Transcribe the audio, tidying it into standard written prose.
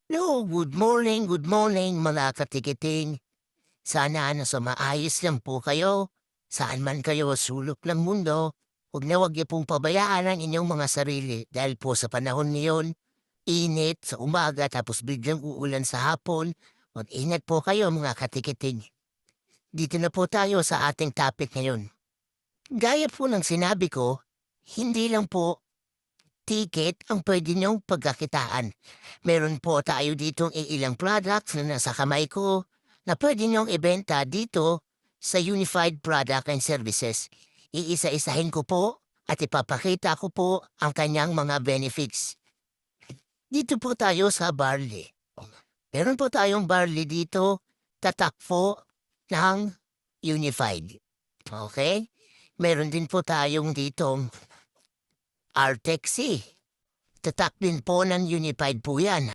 Hello, good morning mga katikiting. Sana nasa maayos lang po kayo. Saan man kayo sulok ng mundo, huwag niyo pong pabayaan ang inyong mga sarili dahil po sa panahon ngayon, init sa umaga tapos biglang uulan sa hapon. Mag-ingat po kayo mga katikiting. Dito na po tayo sa ating topic ngayon. Gaya po ng sinabi ko, hindi lang po ticket ang pwede niyong pagkakitaan. Meron po tayo ditong ilang products na nasa kamay ko na pwede niyong ibenta dito sa Unified Product and Services. Iisa-isahin ko po at ipapakita ko po ang kanyang mga benefits. Dito po tayo sa barley. Meron po tayong barley dito, tatak po ng Unified. Okay? Meron din po tayong ditong Artexi. Tatak din po ng Unified po yan.